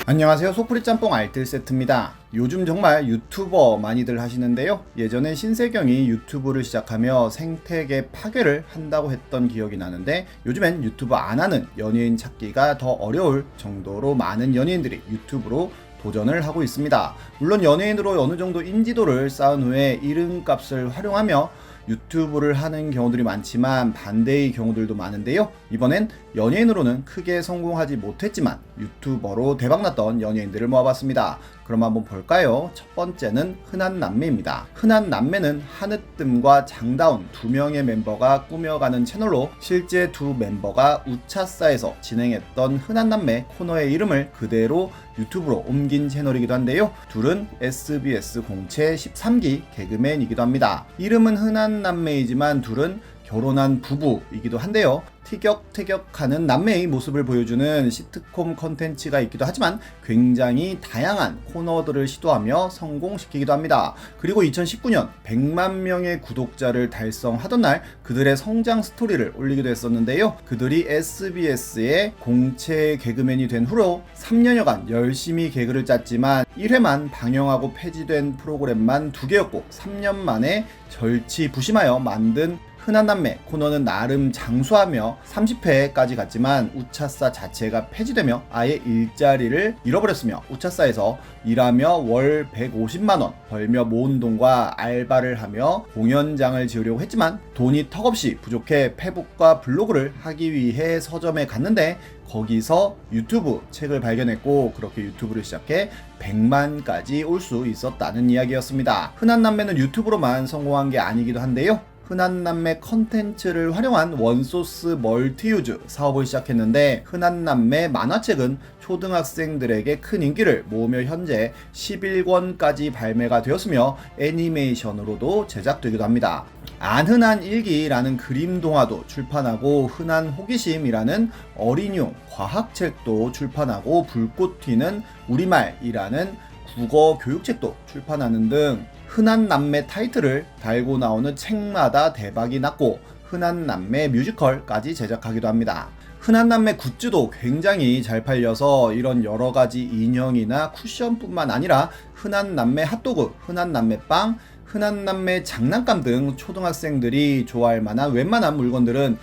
안녕하세요, 소프리 짬뽕 알뜰 세트입니다. 요즘 정말 유튜버 많이들 하시는데요, 예전에 신세경이 유튜브를 시작하며 생태계 파괴를 한다고 했던 기억이 나는데, 요즘엔 유튜브 안 하는 연예인 찾기가 더 어려울 정도로 많은 연예인들이 유튜브로 도전을 하고 있습니다. 물론 연예인으로 어느 정도 인지도를 쌓은 후에 이름값을 활용하며 유튜브를 하는 경우들이 많지만 반대의 경우들도 많은데요, 이번엔 연예인으로는 크게 성공하지 못했지만 유튜버로 대박났던 연예인들을 모아봤습니다. 그럼 한번 볼까요? 첫 번째는 흔한남매입니다. 흔한남매는 한으뜸과 장다운 두 명의 멤버가 꾸며가는 채널로, 실제 두 멤버가 우차싸에서 진행했던 흔한남매 코너의 이름을 그대로 유튜브로 옮긴 채널이기도 한데요, 둘은 SBS 공채 13기 개그맨이기도 합니다. 이름은 흔한남매이지만 둘은 결혼한 부부이기도 한데요, 티격태격하는 남매의 모습을 보여주는 시트콤 컨텐츠가 있기도 하지만 굉장히 다양한 코너들을 시도하며 성공시키기도 합니다. 그리고 2019년 100만 명의 구독자를 달성하던 날 그들의 성장 스토리를 올리기도 했었는데요, 그들이 SBS의 공채 개그맨이 된 후로 3년여간 열심히 개그를 짰지만 1회만 방영하고 폐지된 프로그램만 2개였고 3년 만에 절치부심하여 만든 흔한남매 코너는 나름 장수하며 30회까지 갔지만 우차싸 자체가 폐지되며 아예 일자리를 잃어버렸으며, 우차싸에서 일하며 월 150만원 벌며 모은 돈과 알바를 하며 공연장을 지으려고 했지만 돈이 턱없이 부족해 페북과 블로그를 하기 위해 서점에 갔는데 거기서 유튜브 책을 발견했고, 그렇게 유튜브를 시작해 100만까지 올 수 있었다는 이야기였습니다. 흔한남매는 유튜브로만 성공한 게 아니기도 한데요, 흔한남매 컨텐츠를 활용한 원소스 멀티유즈 사업을 시작했는데, 흔한남매 만화책은 초등학생들에게 큰 인기를 모으며 현재 11권까지 발매가 되었으며 애니메이션으로도 제작되기도 합니다. 안흔한 일기라는 그림 동화도 출판하고, 흔한 호기심이라는 어린이용 과학책도 출판하고, 불꽃 튀는 우리말이라는 국어 교육책도 출판하는 등 흔한남매 타이틀을 달고 나오는 책마다 대박이 났고, 흔한남매 뮤지컬까지 제작하기도 합니다. 흔한남매 굿즈도 굉장히 잘 팔려서 이런 여러가지 인형이나 쿠션뿐만 아니라 흔한남매 핫도그, 흔한남매 빵, 흔한남매 장난감 등 초등학생들이 좋아할 만한 웬만한 물건들은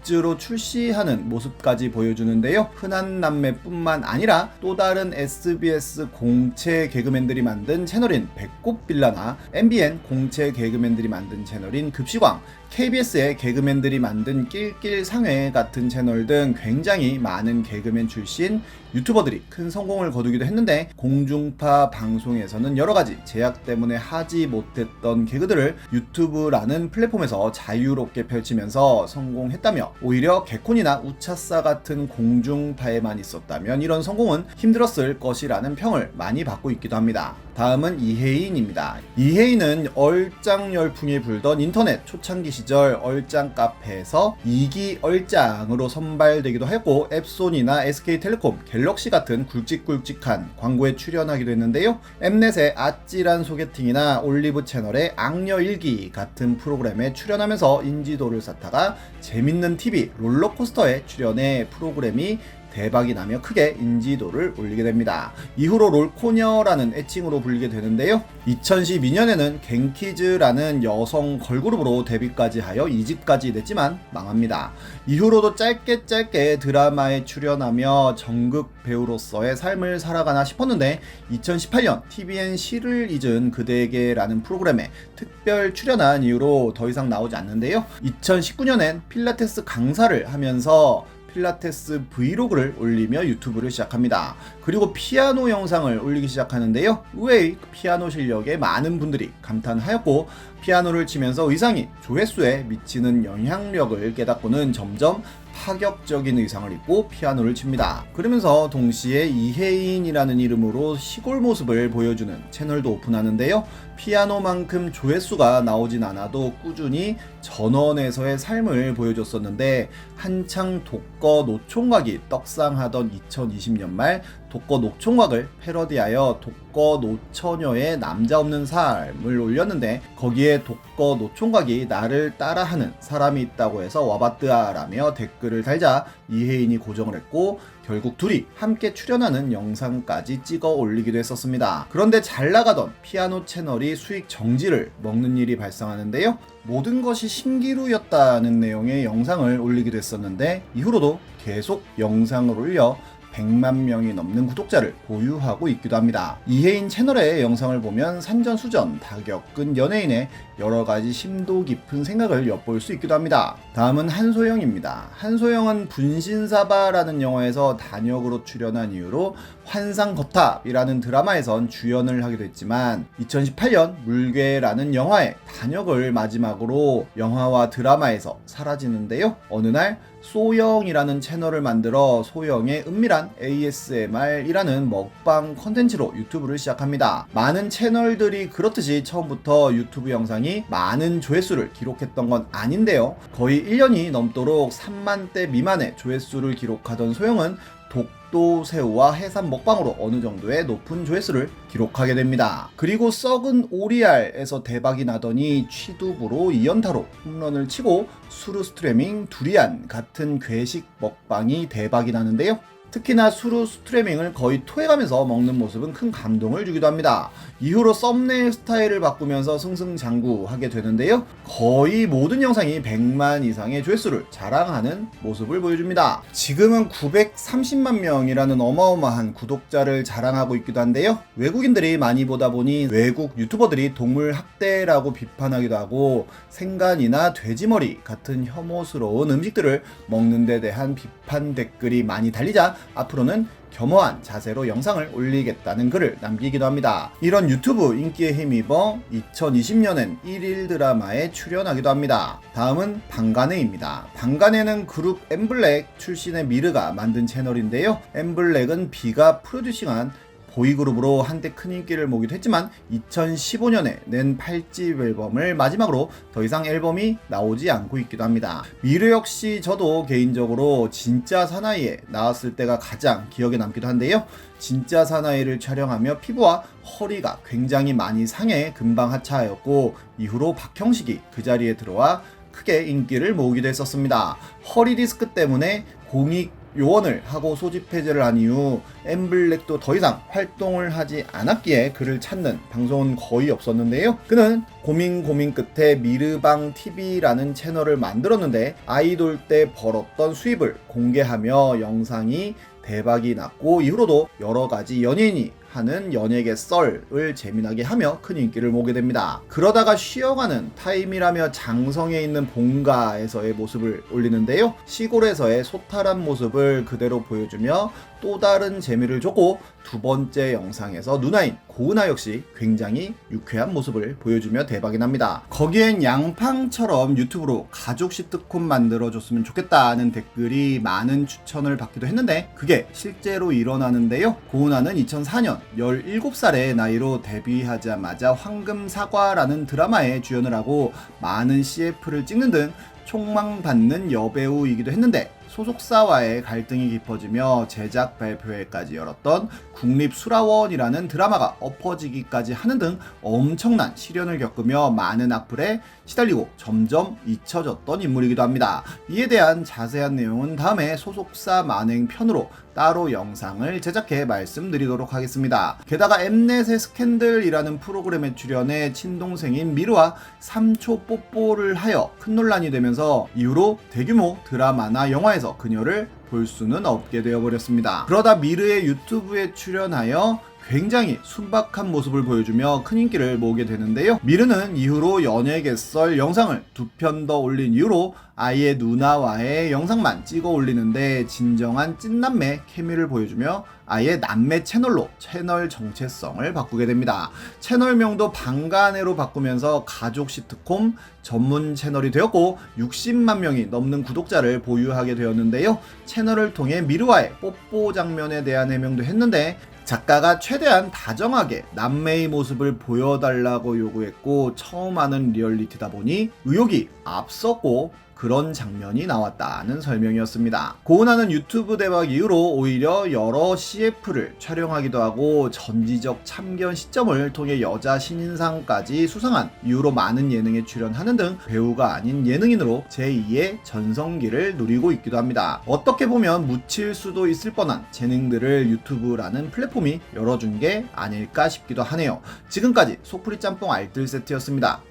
굿즈로 출시하는 모습까지 보여주는데요, 흔한남매뿐만 아니라 또 다른 SBS 공채 개그맨들이 만든 채널인 배꼽빌라나 MBN 공채 개그맨들이 만든 채널인 급식왕, KBS의 개그맨들이 만든 낄낄상회 같은 채널 등 굉장히 많은 개그맨 출신 유튜버들이 큰 성공을 거두기도 했는데, 공중파 방송에서는 여러가지 제약 때문에 하지 못했던 개그들을 유튜브라는 플랫폼에서 자유롭게 펼치면서 성공했다며, 오히려 개콘이나 우차싸 같은 공중파에만 있었다면 이런 성공은 힘들었을 것이라는 평을 많이 받고 있기도 합니다. 다음은 이혜인입니다. 이혜인은 얼짱 열풍이 불던 인터넷 초창기 시절 얼짱 카페에서 2기 얼짱으로 선발되기도 했고, 앱손이나 SK텔레콤, 갤럭시 같은 굵직굵직한 광고에 출연하기도 했는데요, 엠넷의 아찔한 소개팅이나 올리브 채널의 악녀 일기 같은 프로그램에 출연하면서 인지도를 쌓다가 재밌는 TV 롤러코스터에 출연해 프로그램이 대박이 나며 크게 인지도를 올리게 됩니다. 이후로 롤코녀라는 애칭으로 불리게 되는데요, 2012년에는 갱키즈라는 여성 걸그룹으로 데뷔까지 하여 2집까지 냈지만 망합니다. 이후로도 짧게 드라마에 출연하며 정극 배우로서의 삶을 살아가나 싶었는데 2018년 TVN 시를 잊은 그대에게라는 프로그램에 특별 출연한 이후로 더 이상 나오지 않는데요, 2019년엔 필라테스 강사를 하면서 필라테스 브이로그를 올리며 유튜브를 시작합니다. 그리고 피아노 영상을 올리기 시작하는데요, 의외의 피아노 실력에 많은 분들이 감탄하였고, 피아노를 치면서 의상이 조회수에 미치는 영향력을 깨닫고는 점점 파격적인 의상을 입고 피아노를 칩니다. 그러면서 동시에 이혜인이라는 이름으로 시골 모습을 보여주는 채널도 오픈하는데요, 피아노만큼 조회수가 나오진 않아도 꾸준히 전원에서의 삶을 보여줬었는데, 한창 독거 노총각이 떡상하던 2020년 말 독거 노총각을 패러디하여 독거 노처녀의 남자 없는 삶을 올렸는데, 거기에 독거 노총각이 나를 따라하는 사람이 있다고 해서 와봤드아 라며 댓글을 달자 이혜인이 고정을 했고, 결국 둘이 함께 출연하는 영상까지 찍어 올리기도 했었습니다. 그런데 잘 나가던 피아노 채널이 수익 정지를 먹는 일이 발생하는데요. 모든 것이 신기루였다는 내용의 영상을 올리기도 했었는데 이후로도 계속 영상을 올려 100만 명이 넘는 구독자를 보유하고 있기도 합니다. 이혜인 채널의 영상을 보면 산전수전 다 겪은 연예인의 여러가지 심도 깊은 생각을 엿볼 수 있기도 합니다. 다음은 한소영입니다. 한소영은 분신사바라는 영화에서 단역으로 출연한 이후로 환상거탑이라는 드라마에선 주연을 하기도 했지만 2018년 물괴라는 영화의 단역을 마지막으로 영화와 드라마에서 사라지는데요. 어느 날 소영이라는 채널을 만들어 소영의 은밀한 ASMR이라는 먹방 컨텐츠로 유튜브를 시작합니다. 많은 채널들이 그렇듯이 처음부터 유튜브 영상이 많은 조회수를 기록했던 건 아닌데요. 거의 1년이 넘도록 3만대 미만의 조회수를 기록하던 소영은 독도새우와 해삼 먹방으로 어느 정도의 높은 조회수를 기록하게 됩니다. 그리고 썩은 오리알에서 대박이 나더니 취두부로 2연타로 홈런을 치고 수루 스트래밍 두리안 같은 괴식 먹방이 대박이 나는데요. 특히나 수루 스트래밍을 거의 토해가면서 먹는 모습은 큰 감동을 주기도 합니다. 이후로 썸네일 스타일을 바꾸면서 승승장구하게 되는데요. 거의 모든 영상이 100만 이상의 조회수를 자랑하는 모습을 보여줍니다. 지금은 930만 명이라는 어마어마한 구독자를 자랑하고 있기도 한데요. 외국인들이 많이 보다 보니 외국 유튜버들이 동물 학대라고 비판하기도 하고 생간이나 돼지머리 같은 혐오스러운 음식들을 먹는 데 대한 비판 댓글이 많이 달리자 앞으로는 겸허한 자세로 영상을 올리겠다는 글을 남기기도 합니다. 이런 유튜브 인기에 힘입어 2020년엔 1일 드라마에 출연하기도 합니다. 다음은 방간해입니다. 방간해는 그룹 엠블랙 출신의 미르가 만든 채널인데요. 엠블랙은 비가 프로듀싱한 보이그룹으로 한때 큰 인기를 모기도 했지만 2015년에 낸 8집 앨범을 마지막으로 더 이상 앨범이 나오지 않고 있기도 합니다. 미르 역시 저도 개인적으로 진짜 사나이에 나왔을 때가 가장 기억에 남기도 한데요. 진짜 사나이를 촬영하며 피부와 허리가 굉장히 많이 상해 금방 하차하였고 이후로 박형식이 그 자리에 들어와 크게 인기를 모으기도 했었습니다. 허리 디스크 때문에 공익 요원을 하고 소집 해제를 한 이후 엠블랙도 더 이상 활동을 하지 않았기에 그를 찾는 방송은 거의 없었는데요. 그는 고민 끝에 미르방TV라는 채널을 만들었는데 아이돌 때 벌었던 수입을 공개하며 영상이 대박이 났고 이후로도 여러가지 연예인이 하는 연예계 썰을 재미나게 하며 큰 인기를 모으게 됩니다. 그러다가 쉬어가는 타임이라며 장성에 있는 본가에서의 모습을 올리는데요. 시골에서의 소탈한 모습을 그대로 보여주며 또 다른 재미를 줬고 두 번째 영상에서 누나인 고은아 역시 굉장히 유쾌한 모습을 보여주며 대박이 납니다. 거기엔 양팡처럼 유튜브로 가족 시트콤 만들어줬으면 좋겠다는 댓글이 많은 추천을 받기도 했는데 그게 실제로 일어나는데요. 고은아는 2004년 17살의 나이로 데뷔하자마자 황금사과라는 드라마에 주연을 하고 많은 CF를 찍는 등 촉망받는 여배우이기도 했는데 소속사와의 갈등이 깊어지며 제작 발표회까지 열었던 국립수라원이라는 드라마가 엎어지기까지 하는 등 엄청난 시련을 겪으며 많은 악플에 시달리고 점점 잊혀졌던 인물이기도 합니다. 이에 대한 자세한 내용은 다음에 소속사 만행 편으로 따로 영상을 제작해 말씀드리도록 하겠습니다. 게다가 엠넷의 스캔들이라는 프로그램에 출연해 친동생인 미르와 3초 뽀뽀를 하여 큰 논란이 되면서 이후로 대규모 드라마나 영화에서 그녀를 볼 수는 없게 되어버렸습니다. 그러다 미르의 유튜브에 출연하여 굉장히 순박한 모습을 보여주며 큰 인기를 모으게 되는데요. 미르는 이후로 연예계 썰 영상을 2편 더 올린 이후로 아예 누나와의 영상만 찍어 올리는데 진정한 찐남매 케미를 보여주며 아예 남매 채널로 채널 정체성을 바꾸게 됩니다. 채널명도 방간해로 바꾸면서 가족 시트콤 전문 채널이 되었고 60만 명이 넘는 구독자를 보유하게 되었는데요. 채널을 통해 미르와의 뽀뽀 장면에 대한 해명도 했는데 작가가 최대한 다정하게 남매의 모습을 보여달라고 요구했고 처음 하는 리얼리티다 보니 의욕이 앞섰고 그런 장면이 나왔다는 설명이었습니다. 고은하는 유튜브 대박 이후로 오히려 여러 CF를 촬영하기도 하고 전지적 참견 시점을 통해 여자 신인상까지 수상한 이후로 많은 예능에 출연하는 등 배우가 아닌 예능인으로 제2의 전성기를 누리고 있기도 합니다. 어떻게 보면 묻힐 수도 있을 뻔한 재능들을 유튜브라는 플랫폼이 열어준 게 아닐까 싶기도 하네요. 지금까지 속풀이 짬뽕 알뜰 세트였습니다.